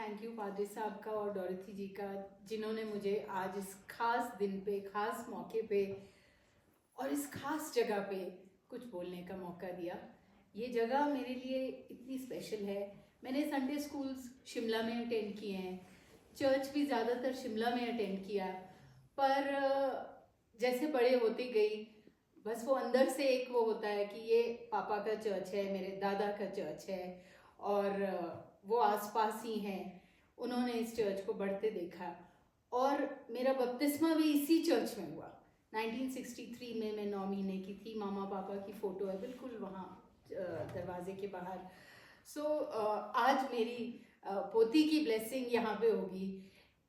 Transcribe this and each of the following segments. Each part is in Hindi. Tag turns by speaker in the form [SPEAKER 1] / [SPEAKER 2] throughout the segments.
[SPEAKER 1] थैंक यू पादरी साहब का और डॉरिथी जी का, जिन्होंने मुझे आज इस खास दिन पे, खास मौके पे और इस खास जगह पे कुछ बोलने का मौका दिया। ये जगह मेरे लिए इतनी स्पेशल है। मैंने संडे स्कूल्स शिमला में अटेंड किए हैं, चर्च भी ज़्यादातर शिमला में अटेंड किया, पर जैसे बड़े होती गई बस वो अंदर से एक वो होता है कि ये पापा का चर्च है, मेरे दादा का चर्च है और वो आसपास ही हैं, उन्होंने इस चर्च को बढ़ते देखा और मेरा बपतिस्मा भी इसी चर्च में हुआ। 1963 में मैं 9 महीने की थी। मामा पापा की फ़ोटो है बिल्कुल वहाँ दरवाजे के बाहर। सो आज मेरी पोती की ब्लेसिंग यहाँ पे होगी।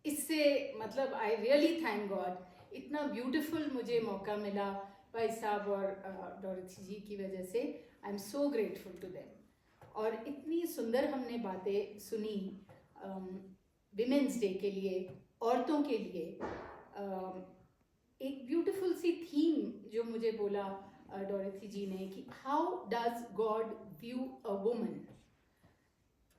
[SPEAKER 1] इससे मतलब आई रियली थैंक गॉड। इतना ब्यूटीफुल मुझे मौका मिला भाई साहब और डॉरिथी जी की वजह से। I am so grateful to them. और इतनी सुंदर हमने बातें सुनी विमेंस डे के लिए, औरतों के लिए। एक ब्यूटीफुल सी थीम जो मुझे बोला डॉरिथी जी ने कि how does God view a woman.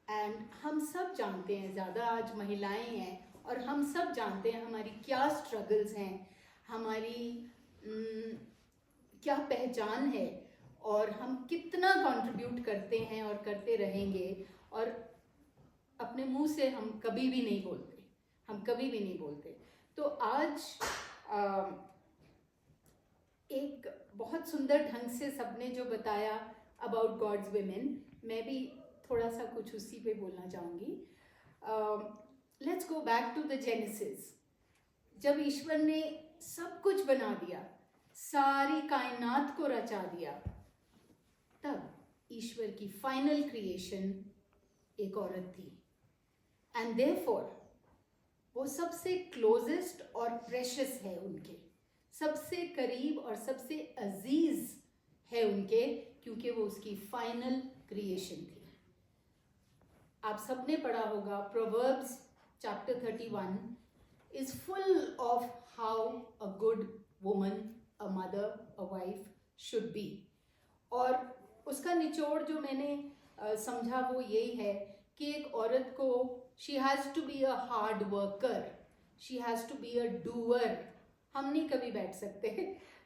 [SPEAKER 1] And हम सब जानते हैं, ज़्यादा आज महिलाएं हैं और हम सब जानते हैं हमारी क्या स्ट्रगल्स हैं, हमारी क्या पहचान है और हम कितना कंट्रीब्यूट करते हैं और करते रहेंगे। और अपने मुंह से हम कभी भी नहीं बोलते, हम कभी भी नहीं बोलते। तो आज एक बहुत सुंदर ढंग से सबने जो बताया अबाउट गॉड्स विमेन, मैं भी थोड़ा सा कुछ उसी पे बोलना चाहूँगी। Let's go back to the Genesis. जब ईश्वर ने सब कुछ बना दिया, सारी कायनात को रचा दिया, तब ईश्वर की फाइनल क्रिएशन एक औरत थी। एंड देयरफॉर वो सबसे क्लोजेस्ट और प्रेशियस है, उनके सबसे करीब और सबसे अजीज है उनके, क्योंकि वो उसकी फाइनल क्रिएशन थी। आप सबने पढ़ा होगा proverbs chapter 31 is full of how a good woman, a mother, a wife should be. और उसका निचोड़ जो मैंने समझा वो यही है कि एक औरत को she has to be a hard worker, she has to be a doer. हम नहीं कभी बैठ सकते।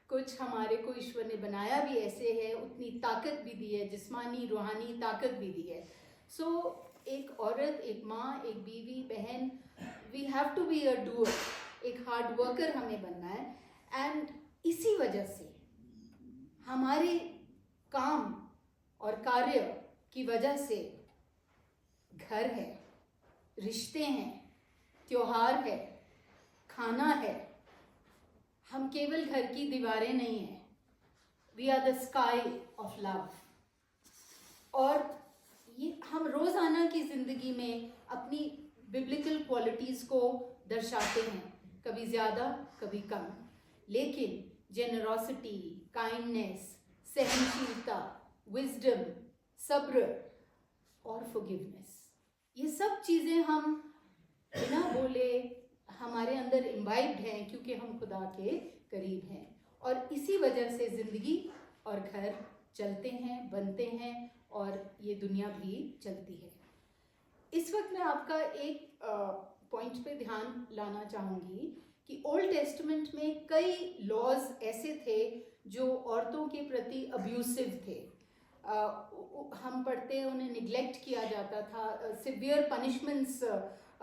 [SPEAKER 1] कुछ हमारे को ईश्वर ने बनाया भी ऐसे है, उतनी ताकत भी दी है, जिस्मानी रूहानी ताकत भी दी है। सो एक औरत, एक माँ, एक बीवी, बहन, we have to be a doer, एक हार्ड वर्कर हमें बनना है। एंड इसी वजह से हमारे काम और कार्य की वजह से घर है, रिश्ते हैं, त्योहार है, खाना है। हम केवल घर की दीवारें नहीं हैं, we are the sky of love. और ये हम रोज़ाना की ज़िंदगी में अपनी बिब्लिकल क्वालिटीज़ को दर्शाते हैं, कभी ज़्यादा कभी कम, लेकिन जेनरोसिटी, काइंडनेस, सहनशीलता, विजडम, सब्र और फॉरगिवनेस, ये सब चीज़ें हम बिना बोले हमारे अंदर इम्बाइब्ड हैं, क्योंकि हम खुदा के करीब हैं। और इसी वजह से ज़िंदगी और घर चलते हैं, बनते हैं और ये दुनिया भी चलती है। इस वक्त मैं आपका एक पॉइंट पे ध्यान लाना चाहूँगी कि ओल्ड टेस्टमेंट में कई लॉज ऐसे थे जो औरतों के प्रति अब्यूसिव थे। हम पढ़ते हैं उन्हें निग्लेक्ट किया जाता था, सिवियर पनिशमेंट्स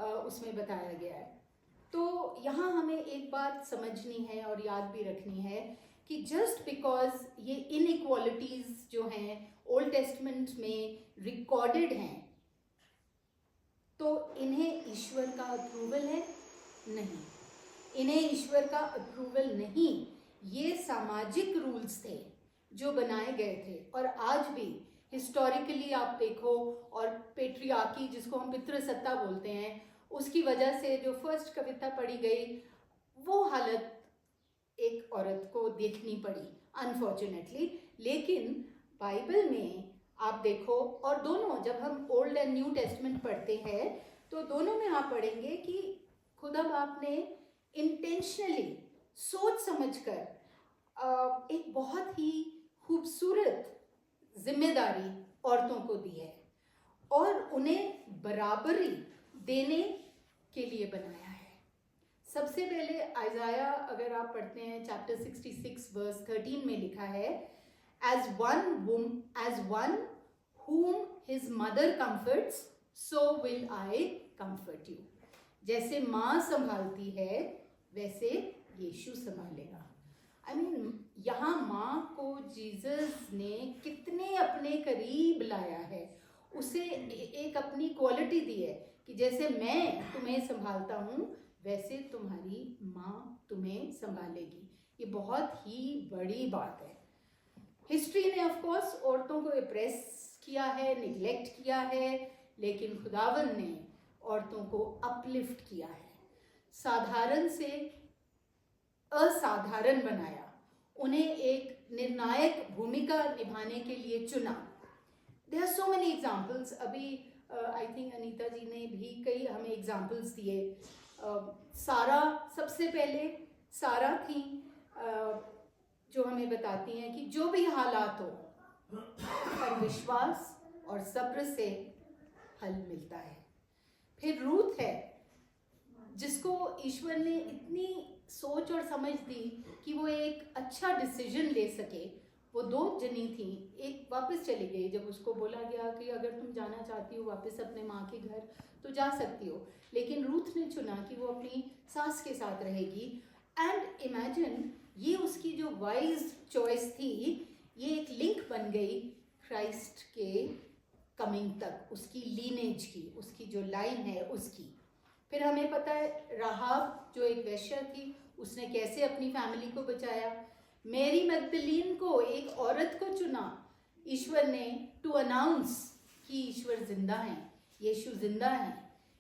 [SPEAKER 1] उसमें बताया गया है। तो यहाँ हमें एक बात समझनी है और याद भी रखनी है कि जस्ट बिकॉज ये इनइक्वालिटीज़ जो हैं ओल्ड टेस्टमेंट में रिकॉर्डेड हैं, तो इन्हें ईश्वर का अप्रूवल है? नहीं, इन्हें ईश्वर का अप्रूवल नहीं। ये सामाजिक रूल्स थे जो बनाए गए थे। और आज भी हिस्टोरिकली आप देखो, और पेट्रियार्की जिसको हम पितृसत्ता बोलते हैं, उसकी वजह से जो फर्स्ट कविता पढ़ी गई, वो हालत एक औरत को देखनी पड़ी अनफॉर्चुनेटली। लेकिन बाइबल में आप देखो, और दोनों जब हम ओल्ड एंड न्यू टेस्टमेंट पढ़ते हैं तो दोनों में आप पढ़ेंगे कि खुदा बाप ने इंटेंशनली सोच समझकर एक बहुत ही खूबसूरत जिम्मेदारी औरतों को दी है और उन्हें बराबरी देने के लिए बनाया है। सबसे पहले आइज़ाया अगर आप पढ़ते हैं चैप्टर 66 वर्स 13 में लिखा है, as one whom his mother comforts, so will I comfort you. जैसे माँ संभालती है वैसे यीशु संभालेगा। I mean, यहाँ माँ को जीसस ने कितने अपने करीब लाया है, उसे एक अपनी क्वालिटी दी है कि जैसे मैं तुम्हें संभालता हूँ वैसे तुम्हारी माँ तुम्हें संभालेगी। ये बहुत ही बड़ी बात है। हिस्ट्री ने ऑफ कोर्स औरतों को एप्रेस किया है, निगलेक्ट किया है, लेकिन खुदावन ने औरतों को अपलिफ्ट किया है, साधारण से असाधारण बनाया, उन्हें एक निर्णायक भूमिका निभाने के लिए चुना। There are so many examples. अभी आई थिंक अनीता जी ने भी कई हमें एग्जाम्पल्स दिए। सारा, सबसे पहले सारा थी जो हमें बताती हैं कि जो भी हालात हो पर विश्वास और सब्र से हल मिलता है। फिर रूथ है जिसको ईश्वर ने इतनी सोच और समझ दी कि वो एक अच्छा डिसीजन ले सके। वो 2 जनी थी, एक वापस चली गई जब उसको बोला गया कि अगर तुम जाना चाहती हो वापस अपने माँ के घर तो जा सकती हो, लेकिन रूथ ने चुना कि वो अपनी सास के साथ रहेगी। एंड इमेजिन, ये उसकी जो वाइज चॉइस थी, ये एक लिंक बन गई क्राइस्ट के कमिंग तक, उसकी लीनेज की, उसकी जो लाइन है उसकी। फिर हमें पता है राहाब जो एक वेश्या थी, उसने कैसे अपनी फैमिली को बचाया। मैरी मैगदलीन को, एक औरत को चुना ईश्वर ने टू अनाउंस कि ईश्वर जिंदा है, यीशु जिंदा है।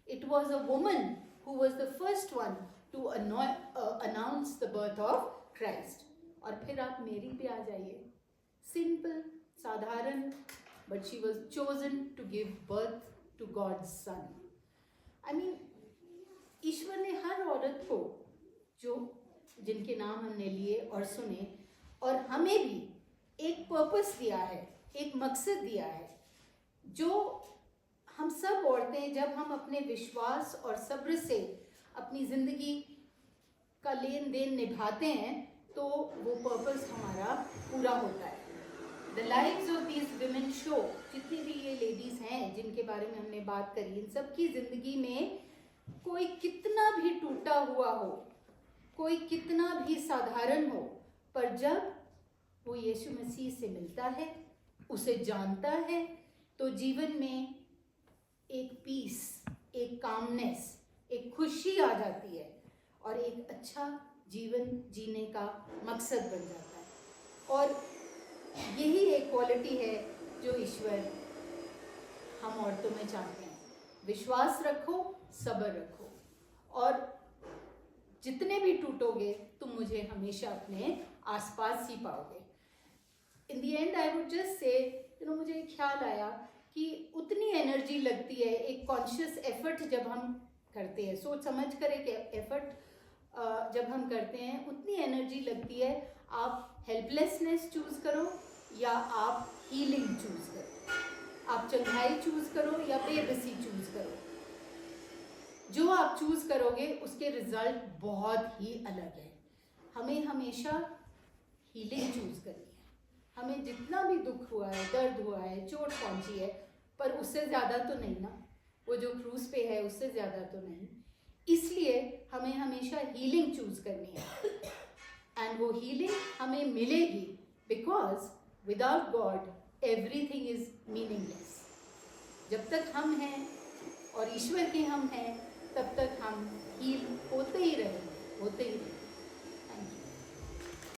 [SPEAKER 1] It was a woman who was the first one to announce the birth of Christ. और फिर आप मेरी पे आ जाइए, सिंपल, साधारण, but she was chosen to give birth to God's son. I mean, ईश्वर ने हर औरत को, जो जिनके नाम हमने लिए और सुने, और हमें भी एक पर्पस दिया है, एक मकसद दिया है, जो हम सब औरतें जब हम अपने विश्वास और सब्र से अपनी ज़िंदगी का लेन देन निभाते हैं तो वो पर्पस हमारा पूरा होता है। The lives of these women show, जितनी भी ये लेडीज़ हैं जिनके बारे में हमने बात करी, इन सब की ज़िंदगी में कोई कितना भी टूटा हुआ हो, कोई कितना भी साधारण हो, पर जब वो यीशु मसीह से मिलता है, उसे जानता है, तो जीवन में एक पीस, एक कामनेस, एक खुशी आ जाती है और एक अच्छा जीवन जीने का मकसद बन जाता है। और यही एक क्वालिटी है जो ईश्वर हम औरतों में चाहते हैं। विश्वास रखो, सब्र रखो, और जितने भी टूटोगे तुम मुझे हमेशा अपने आसपास ही पाओगे। In the and I would just say, मुझे एक ख्याल आया कि उतनी एनर्जी लगती है एक कॉन्शियस एफर्ट जब हम करते हैं, सोच समझ कर एक एफर्ट जब हम करते हैं, उतनी एनर्जी लगती है। आप हेल्पलेसनेस चूज करो या आप हीलिंग चूज करो, आप चंगाई चूज करो या बेबसी चूज करो, जो आप चूज करोगे उसके रिजल्ट बहुत ही अलग है। हमें हमेशा हीलिंग चूज करनी है। हमें जितना भी दुख हुआ है, दर्द हुआ है, चोट पहुंची है, पर उससे ज़्यादा तो नहीं ना, वो जो क्रूज पे है उससे ज़्यादा तो नहीं। इसलिए हमें हमेशा हीलिंग चूज करनी है, एंड वो हीलिंग हमें मिलेगी because without God everything is meaningless. जब तक हम हैं और ईश्वर के हम हैं